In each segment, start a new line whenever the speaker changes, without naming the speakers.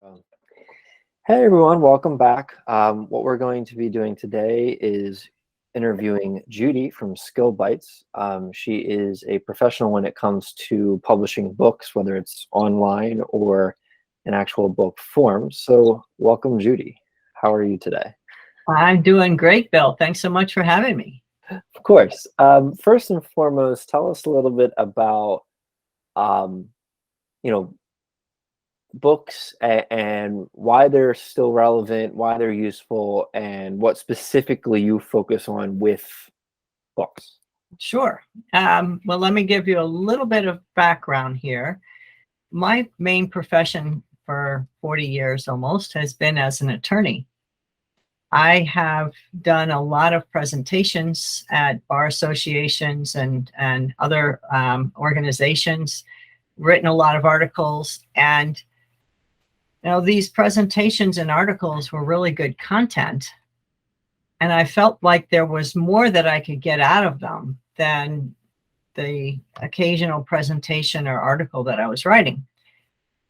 Um, Hey everyone, welcome back. What we're going to be doing today is interviewing Judy from SkillBites. She is a professional when it comes to publishing books, whether it's online or in actual book form. So welcome, Judy. How are you today?
I'm doing great, Bill. Thanks so much for having me.
Of course. First and foremost, tell us a little bit about, um, you know, books and why they're still relevant, why they're useful, and what specifically you focus on with books.
Sure. Well, let me give you a little bit of background here. My main profession for 40 years almost has been as an attorney. I have done a lot of presentations at bar associations and other organizations, written a lot of articles, and these presentations and articles were really good content. And I felt like there was more that I could get out of them than the occasional presentation or article that I was writing.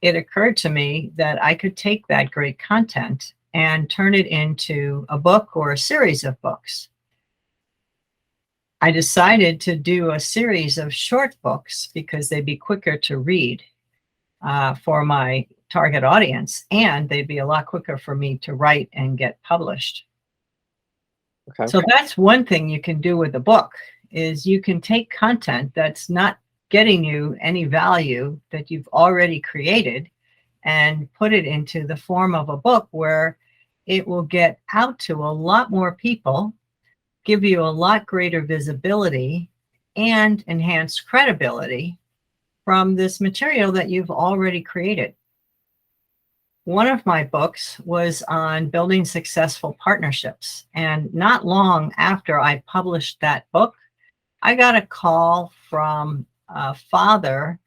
It occurred to me that I could take that great content and turn it into a book or a series of books. I decided to do a series of short books because they'd be quicker to read for my target audience, and they'd be a lot quicker for me to write and get published.
Okay.
So that's one thing you can do with a book, is you can take content that's not getting you any value that you've already created and put it into the form of a book where it will get out to a lot more people, give you a lot greater visibility and enhanced credibility from this material that you've already created. One of my books was on building successful partnerships. And not long after I published that book, I got a call from a father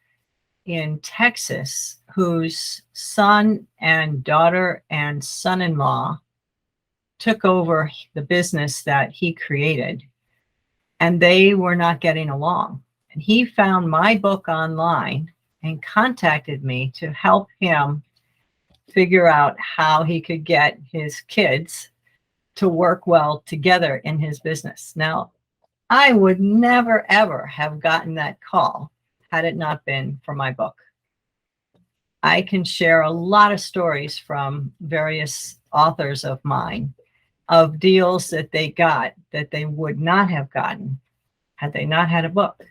in Texas whose son and daughter and son-in-law took over the business that he created, and they were not getting along. And he found my book online and contacted me to help him figure out how he could get his kids to work well together in his business. Now, I would never, ever have gotten that call had it not been for my book. I can share a lot of stories from various authors of mine of deals that they got that they would not have gotten had they not had a book.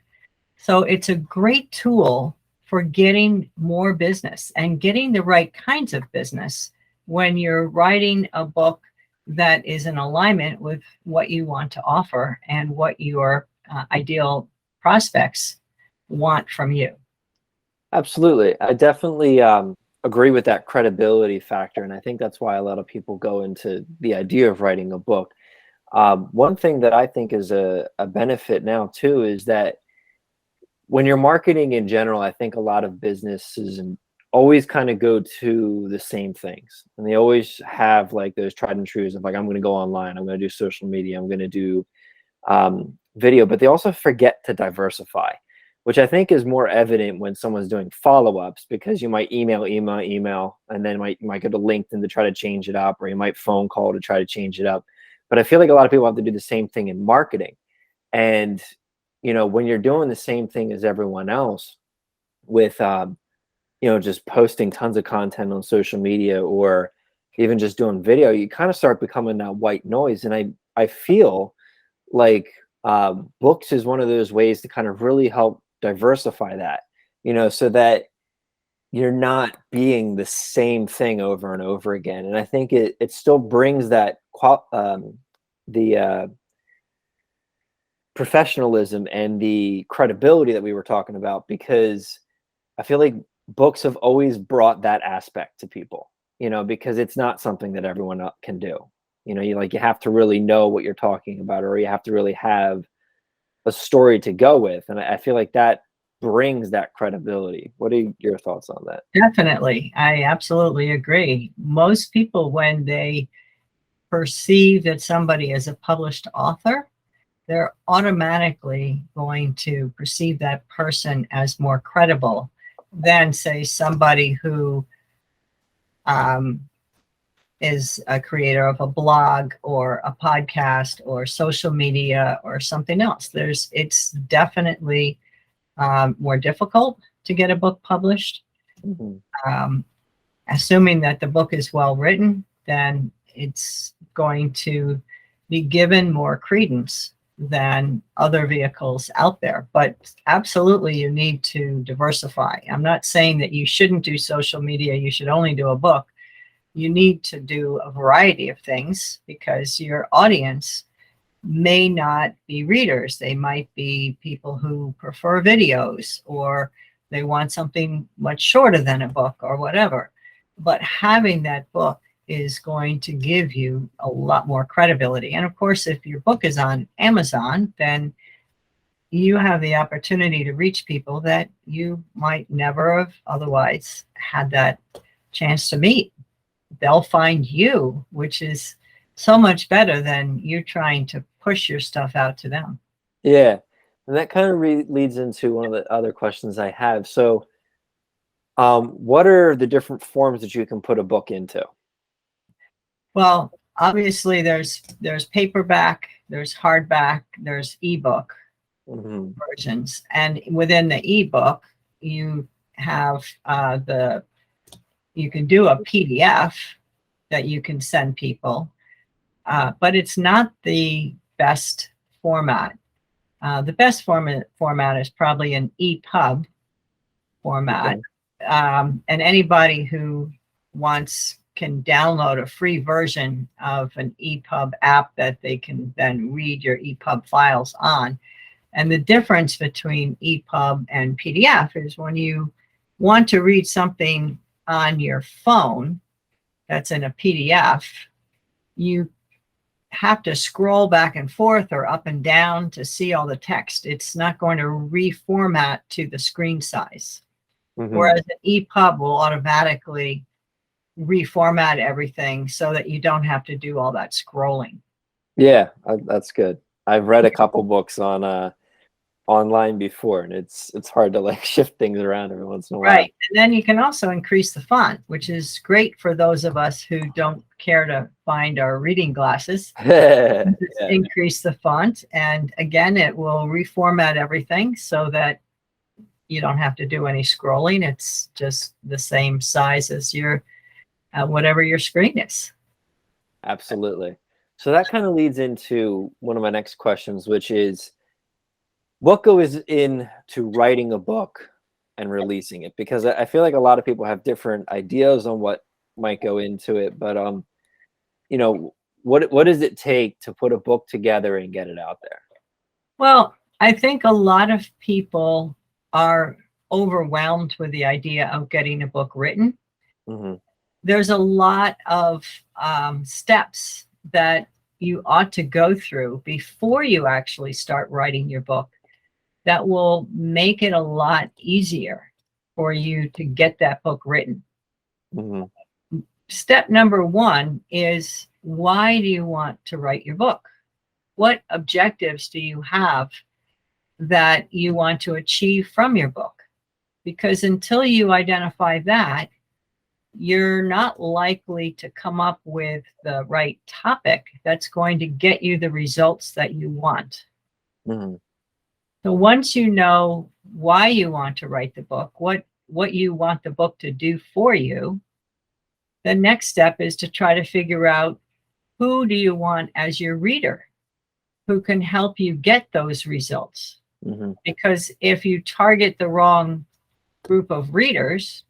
So it's a great tool for getting more business and getting the right kinds of business when you're writing a book that is in alignment with what you want to offer and what your ideal prospects want from you.
Absolutely. I definitely agree with that credibility factor. And I think that's why a lot of people go into the idea of writing a book. One thing that I think is a benefit now, too, is that when you're marketing in general, I think a lot of businesses always kind of go to the same things. And they always have like those tried and trues of like, I'm going to go online, I'm going to do social media, I'm going to do video, but they also forget to diversify, which I think is more evident when someone's doing follow-ups, because you might email, and then you might go to LinkedIn to try to change it up, or you might phone call to try to change it up. But I feel like a lot of people have to do the same thing in marketing. And when you're doing the same thing as everyone else with, just posting tons of content on social media or even just doing video, you kind of start becoming that white noise. And I feel like books is one of those ways to kind of really help diversify that, so that you're not being the same thing over and over again. And I think it still brings that the professionalism and the credibility that we were talking about, because I feel like books have always brought that aspect to people, because it's not something that everyone can do. You have to really know what you're talking about, or you have to really have a story to go with. And I feel like that brings that credibility. What are your thoughts on that?
Definitely. I absolutely agree. Most people, when they perceive that somebody is a published author, they're automatically going to perceive that person as more credible than, say, somebody who is a creator of a blog or a podcast or social media or something else. It's definitely more difficult to get a book published.
Mhm.
Assuming that the book is well written, then it's going to be given more credence than other vehicles out there. But absolutely, you need to diversify. I'm not saying that you shouldn't do social media, you should only do a book. You need to do a variety of things because your audience may not be readers. They might be people who prefer videos, or they want something much shorter than a book or whatever. But having that book is going to give you a lot more credibility. And of course, if your book is on Amazon, then you have the opportunity to reach people that you might never have otherwise had that chance to meet. They'll find you, which is so much better than you trying to push your stuff out to them.
Yeah, and that kind of leads into one of the other questions I have. So, what are the different forms that you can put a book into?
Well, obviously there's paperback, there's hardback, there's ebook
Hmm.
versions, and within the ebook you have you can do a PDF that you can send people, but it's not the best format. The best format is probably an EPUB format.
Okay.
And anybody who wants can download a free version of an EPUB app that they can then read your EPUB files on. And the difference between EPUB and PDF is when you want to read something on your phone that's in a PDF, you have to scroll back and forth or up and down to see all the text. It's not going to reformat to the screen size.
Hmm.
Whereas an EPUB will automatically reformat everything so that you don't have to do all that scrolling.
Yeah, that's good. I've read a couple books on online before, and it's hard to like shift things around every once in a while.
Right. And then you can also increase the font, which is great for those of us who don't care to find our reading glasses.
Yeah.
Just increase the font, and again, it will reformat everything so that you don't have to do any scrolling. It's just the same size as your whatever your screen is.
Absolutely. So that kind of leads into one of my next questions, which is what goes into writing a book and releasing it? Because I feel like a lot of people have different ideas on what might go into it, but you know, what does it take to put a book together and get it out there?
Well, I think a lot of people are overwhelmed with the idea of getting a book written.
Hmm.
There's a lot of steps that you ought to go through before you actually start writing your book that will make it a lot easier for you to get that book written.
Hmm.
Step number one is, why do you want to write your book? What objectives do you have that you want to achieve from your book? Because until you identify that, you're not likely to come up with the right topic that's going to get you the results that you want.
Hmm.
So once you know why you want to write the book, what you want the book to do for you, the next step is to try to figure out, who do you want as your reader who can help you get those results?
Hmm.
Because if you target the wrong group of readers,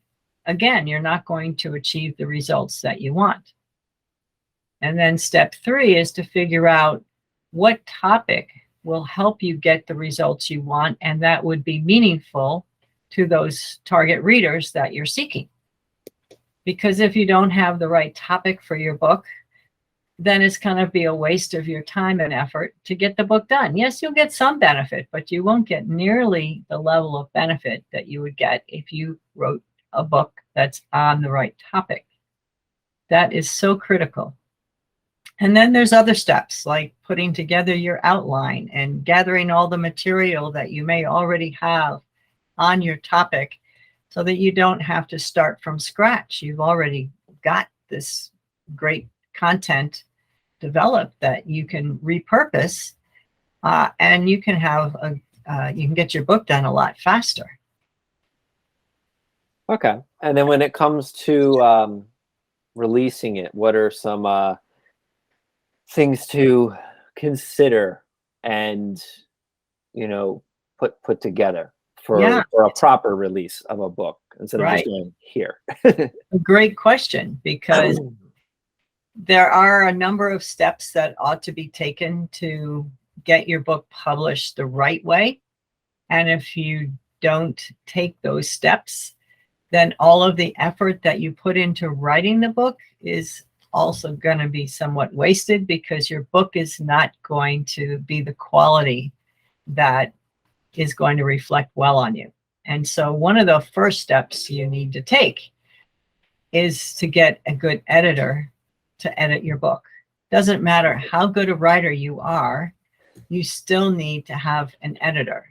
again, you're not going to achieve the results that you want. And then step three is to figure out what topic will help you get the results you want, and that would be meaningful to those target readers that you're seeking. Because if you don't have the right topic for your book, then it's going to be a waste of your time and effort to get the book done. Yes, you'll get some benefit, but you won't get nearly the level of benefit that you would get if you wrote a book that's on the right topic. That is so critical. And then there's other steps like putting together your outline and gathering all the material that you may already have on your topic so that you don't have to start from scratch. You've already got this great content developed that you can repurpose, and you can have you can get your book done a lot faster.
Okay. And then when it comes to releasing it, what are some things to consider and, you know, put together
Yeah,
for a proper release of a book instead of just
right.
going here?
A great question, because there are a number of steps that ought to be taken to get your book published the right way. And if you don't take those steps, then all of the effort that you put into writing the book is also going to be somewhat wasted, because your book is not going to be the quality that is going to reflect well on you. And so one of the first steps you need to take is to get a good editor to edit your book. Doesn't matter how good a writer you are, you still need to have an editor.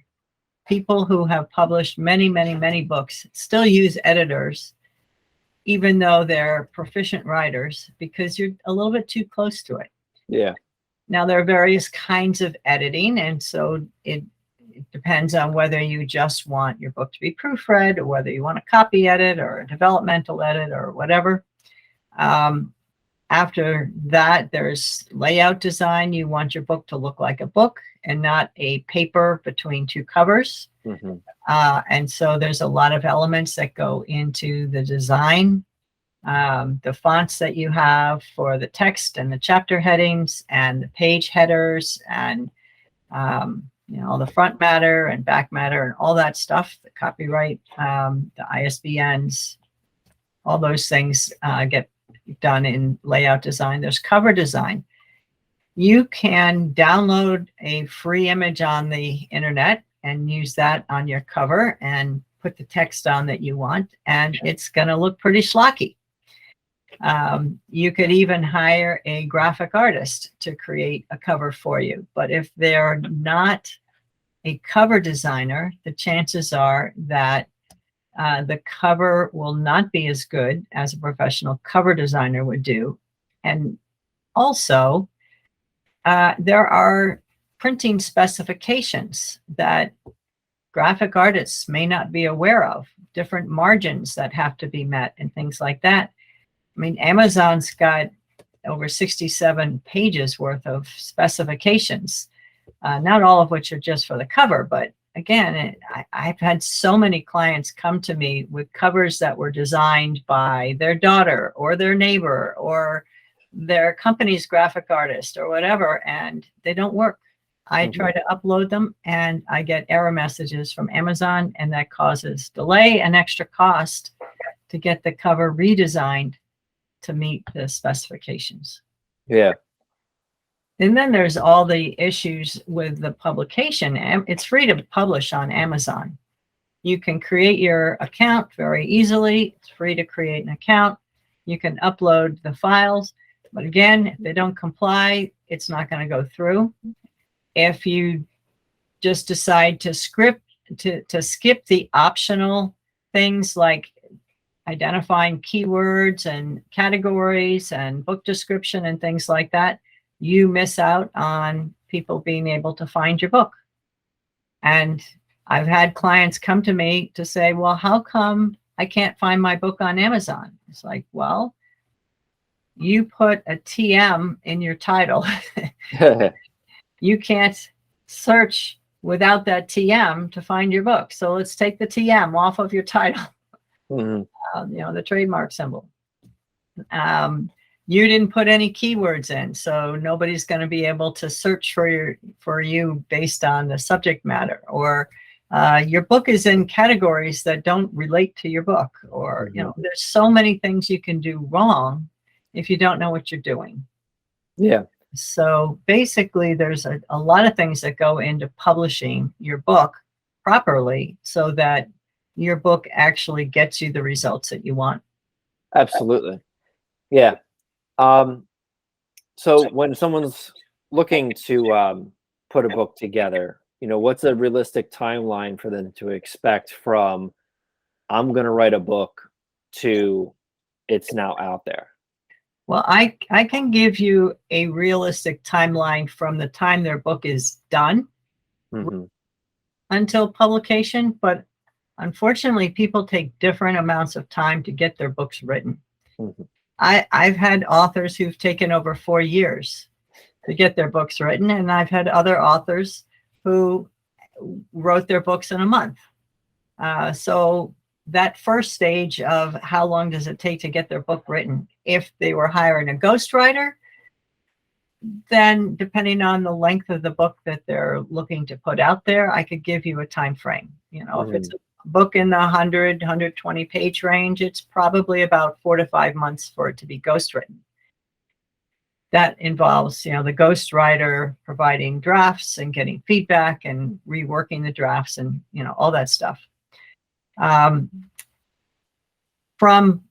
People who have published many, many, many books still use editors, even though they're proficient writers, because you're a little bit too close to it.
Yeah.
Now, there are various kinds of editing, and so it depends on whether you just want your book to be proofread, or whether you want a copy edit or a developmental edit or whatever. After that, there's layout design. You want your book to look like a book and not a paper between two covers.
Mm-hmm.
And so there's a lot of elements that go into the design. The fonts that you have for the text and the chapter headings and the page headers, and all the front matter and back matter and all that stuff, the copyright, the ISBNs, all those things get done in layout design. There's cover design. You can download a free image on the internet and use that on your cover and put the text on that you want, and it's going to look pretty schlocky. You could even hire a graphic artist to create a cover for you. But if they're not a cover designer, the chances are that the cover will not be as good as a professional cover designer would do. And also, there are printing specifications that graphic artists may not be aware of, different margins that have to be met and things like that. I mean, Amazon's got over 67 pages worth of specifications, not all of which are just for the cover, but again, I've had so many clients come to me with covers that were designed by their daughter or their neighbor or their company's graphic artist or whatever, and they don't work. I try to upload them and I get error messages from Amazon, and that causes delay and extra cost to get the cover redesigned to meet the specifications.
Yeah.
And then there's all the issues with the publication. It's free to publish on Amazon. You can create your account very easily. It's free to create an account. You can upload the files. But again, if they don't comply, it's not going to go through. If you just decide to skip the optional things like identifying keywords and categories and book description and things like that, you miss out on people being able to find your book. And I've had clients come to me to say, well, how come I can't find my book on Amazon? It's like, well, you put a TM in your title. You can't search without that TM to find your book. So let's take the TM off of your title. The trademark symbol. You didn't put any keywords in, so nobody's going to be able to search for you based on the subject matter, or your book is in categories that don't relate to your book, or there's so many things you can do wrong if you don't know what you're doing.
Yeah.
So basically, there's a lot of things that go into publishing your book properly so that your book actually gets you the results that you want.
Absolutely. Yeah. So when someone's looking to put a book together, what's a realistic timeline for them to expect from I'm going to write a book to it's now out there?
Well, I can give you a realistic timeline from the time their book is done
Hmm.
until publication, but unfortunately, people take different amounts of time to get their books written.
Hmm.
I've had authors who've taken over 4 years to get their books written, and I've had other authors who wrote their books in a month. So that first stage of how long does it take to get their book written, if they were hiring a ghostwriter, then depending on the length of the book that they're looking to put out there, I could give you a time frame. If it's a book in the 120 page range, it's probably about 4 to 5 months for it to be ghostwritten. That involves, the ghostwriter providing drafts and getting feedback and reworking the drafts and, all that stuff. From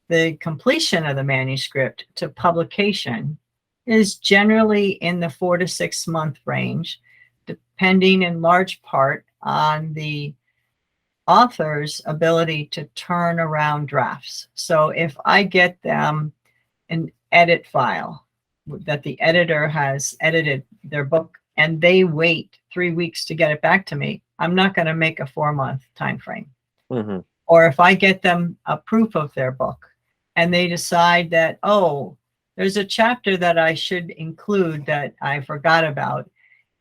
the completion of the manuscript to publication is generally in the 4 to 6 month range, depending in large part on the author's ability to turn around drafts. So if I get them an edit file that the editor has edited their book and they wait 3 weeks to get it back to me, I'm not going to make a 4-month time frame.
Hmm.
Or if I get them a proof of their book and they decide that, oh, there's a chapter that I should include that I forgot about,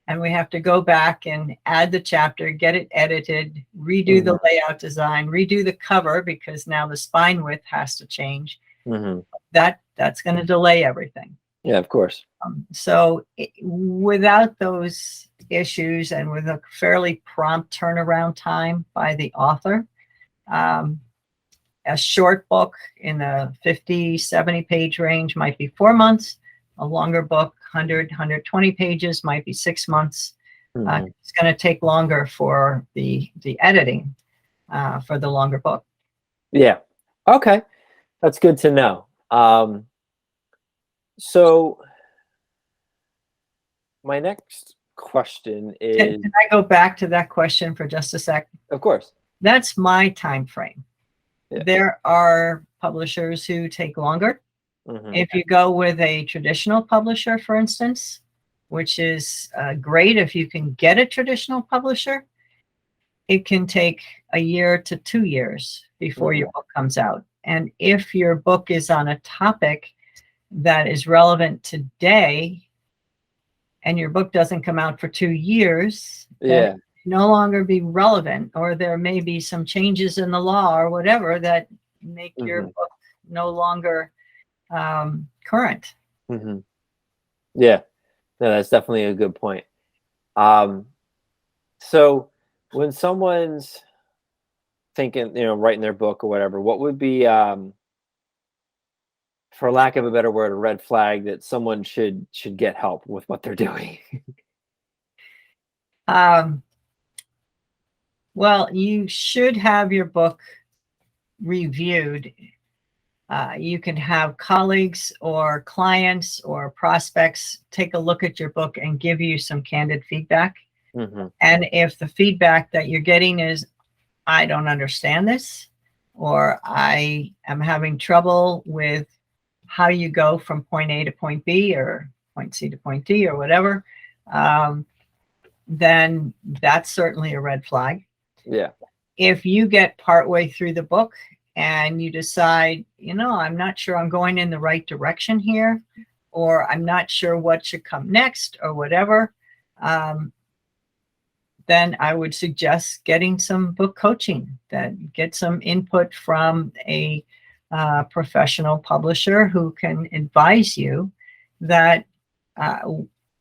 and we have to go back and add the chapter, get it edited, redo the layout design, redo the cover because now the spine width has to change.
Hmm.
That's going to delay everything.
Yeah, of course.
So without those issues and with a fairly prompt turnaround time by the author, a short book in the 50, 70 page range might be 4 months. A longer book, 100, 120 pages, might be 6 months. It's going to take longer for the editing for the longer book.
Yeah. Okay. That's good to know. So my next question is,
Can I go back to that question for just a sec?
of course.
That's my time frame.
Yeah.
There are publishers who take longer.
Hmm.
If you go with a traditional publisher, for instance, which is great if you can get a traditional publisher, it can take a year to 2 years before your book comes out. And if your book is on a topic that is relevant today and your book doesn't come out for 2 years, then
Yeah.
no longer be relevant, or there may be some changes in the law or whatever that make your book no longer current.
Hmm. Yeah. No, that's definitely a good point. So when someone's thinking, writing their book or whatever, what would be, for lack of a better word, a red flag that someone should get help with what they're doing?
Well, you should have your book reviewed. You can have colleagues or clients or prospects take a look at your book and give you some candid feedback. And if the feedback that you're getting is, I don't understand this, or I am having trouble with how you go from point A to point B or point C to point D or whatever, then that's certainly a red flag.
Yeah.
If you get partway through the book and you decide, I'm not sure I'm going in the right direction here, or I'm not sure what should come next or whatever, then I would suggest getting some book coaching, that get some input from a professional publisher who can advise you that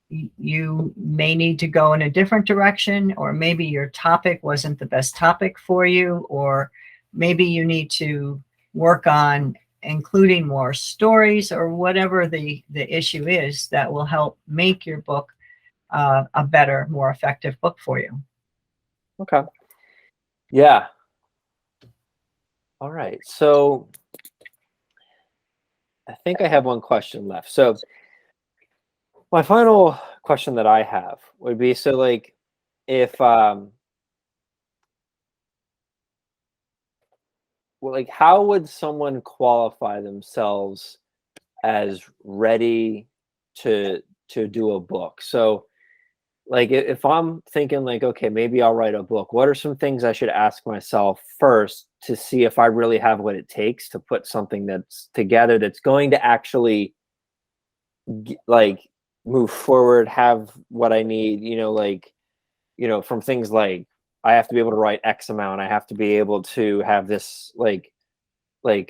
you may need to go in a different direction, or maybe your topic wasn't the best topic for you, or maybe you need to work on including more stories, or whatever the issue is that will help make your book a better, more effective book for you.
Okay. Yeah. All right. So I think I have one question left. So my final question that I have would be, so like, if well, like, how would someone qualify themselves as ready to do a book? So, like, if I'm thinking like, okay, maybe I'll write a book, what are some things I should ask myself first to see if I really have what it takes to put something that's together that's going to actually like move forward, have what I need, like, from things like I have to be able to write X amount, I have to be able to have this like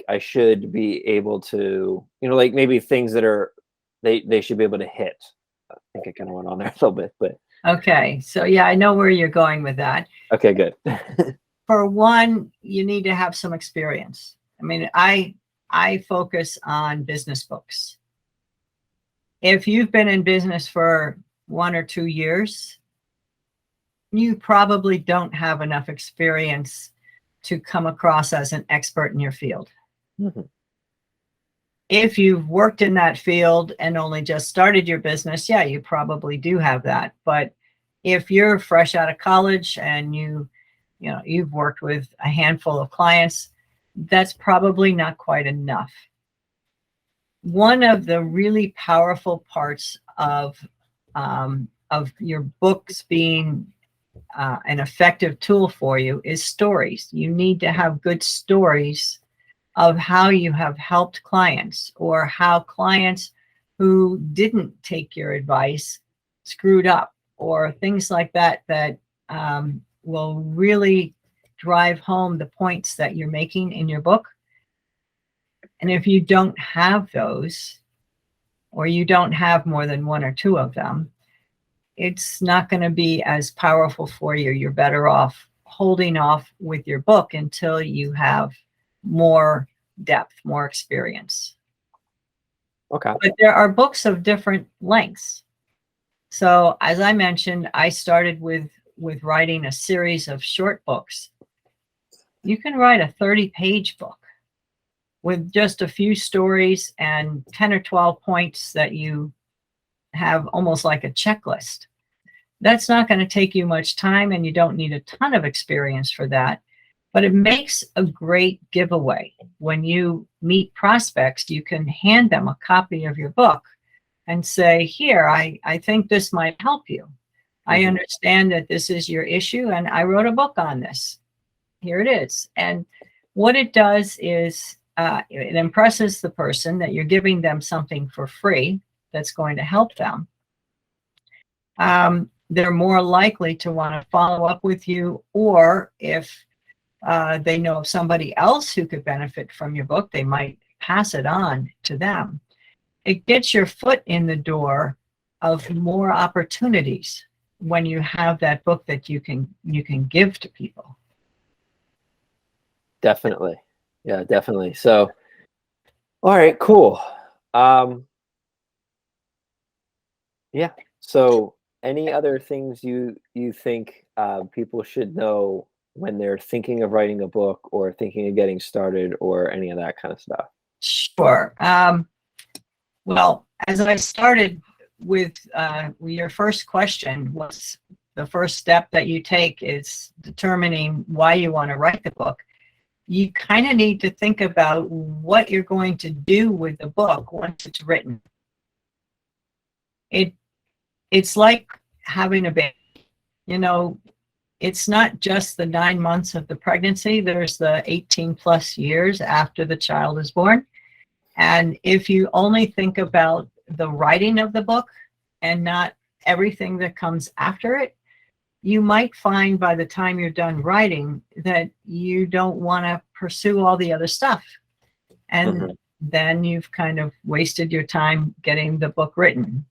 I should be able to, like maybe things that are they should be able to hit. I think I kind of went on there a little bit, but
Okay, so yeah, I know where you're going with that.
okay, good.
For one, you need to have some experience. I mean, I focus on business books. If you've been in business for 1 or 2 years, you probably don't have enough experience to come across as an expert in your field.
Mhm.
If you've worked in that field and only just started your business, yeah, you probably do have that. But if you're fresh out of college and you've worked with a handful of clients, that's probably not quite enough. One of the really powerful parts of your books being an effective tool for you is stories. You need to have good stories of how you have helped clients, or how clients who didn't take your advice screwed up, or things like that will really drive home the points that you're making in your book. And if you don't have those, or you don't have more than one or two of them, it's not going to be as powerful for you. You're better off holding off with your book until you have more depth, more experience.
Okay.
But there are books of different lengths. So as I mentioned, I started with writing a series of short books. You can write a 30-page book with just a few stories and 10 or 12 points that you have almost like a checklist. That's not going to take you much time, and you don't need a ton of experience for that. But it makes a great giveaway. When you meet prospects, you can hand them a copy of your book and say, here, I think this might help you. I understand that this is your issue, and I wrote a book on this. Here it is. And what it does is it impresses the person that you're giving them something for free that's going to help them. They're more likely to want to follow up with you, or if they know of somebody else who could benefit from your book, they might pass it on to them. It gets your foot in the door of more opportunities when you have that book that you can give to people.
Definitely. Yeah, definitely. So, all right, cool. Yeah. So, any other things you think people should know when they're thinking of writing a book or thinking of getting started or any of that kind of stuff?
Sure. Well, as I started with your first question, was the first step that you take is determining why you want to write the book. You kind of need to think about what you're going to do with the book once it's written. It's like having a baby. It's not just the 9 months of the pregnancy. There's the 18 plus years after the child is born. And if you only think about the writing of the book and not everything that comes after it, you might find by the time you're done writing that you don't want to pursue all the other stuff. And then you've kind of wasted your time getting the book written.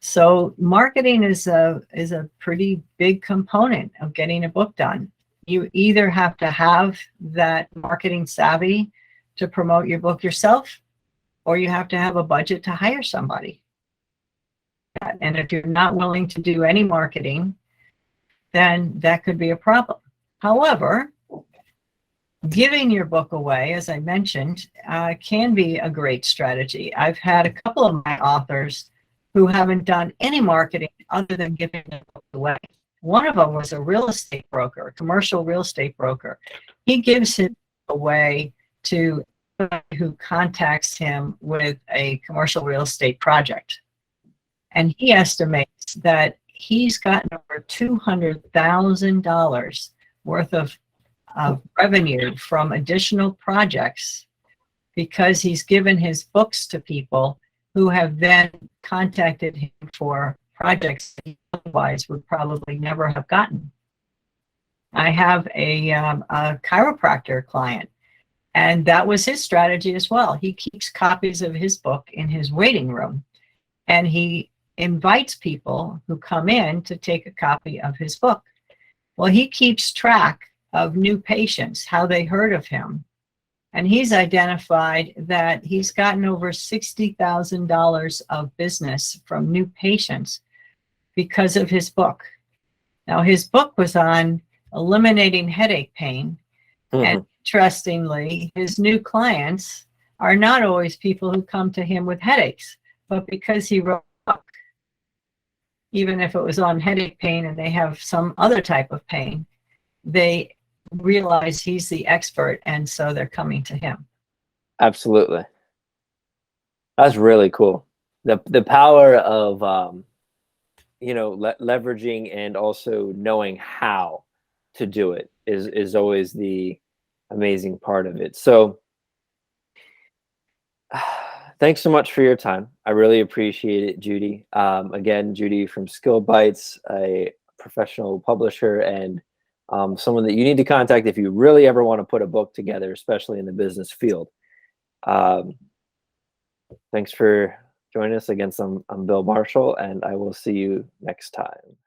So marketing is a pretty big component of getting a book done. You either have to have that marketing savvy to promote your book yourself, or you have to have a budget to hire somebody. And if you're not willing to do any marketing, then that could be a problem. However, giving your book away, as I mentioned, can be a great strategy. I've had a couple of my authors who haven't done any marketing other than giving their book away. One of them was a real estate broker, a commercial real estate broker. He gives it away to anybody who contacts him with a commercial real estate project. And he estimates that he's gotten over $200,000 worth of revenue from additional projects because he's given his books to people who have then contacted him for projects that he otherwise would probably never have gotten. I have a chiropractor client, and that was his strategy as well. He keeps copies of his book in his waiting room, and he invites people who come in to take a copy of his book. Well, he keeps track of new patients, how they heard of him. And he's identified that he's gotten over $60,000 of business from new patients because of his book. Now, his book was on eliminating headache pain. And interestingly, his new clients are not always people who come to him with headaches, but because he wrote a book, even if it was on headache pain and they have some other type of pain, they realize he's the expert, and so they're coming to him.
Absolutely. That's really cool. The power of leveraging and also knowing how to do it is always the amazing part of it. So thanks so much for your time. I really appreciate it, Judy. Again, Judy from SkillBites, a professional publisher and someone that you need to contact if you really ever want to put a book together, especially in the business field. Thanks for joining us. Again, I'm Bill Marshall, and I will see you next time.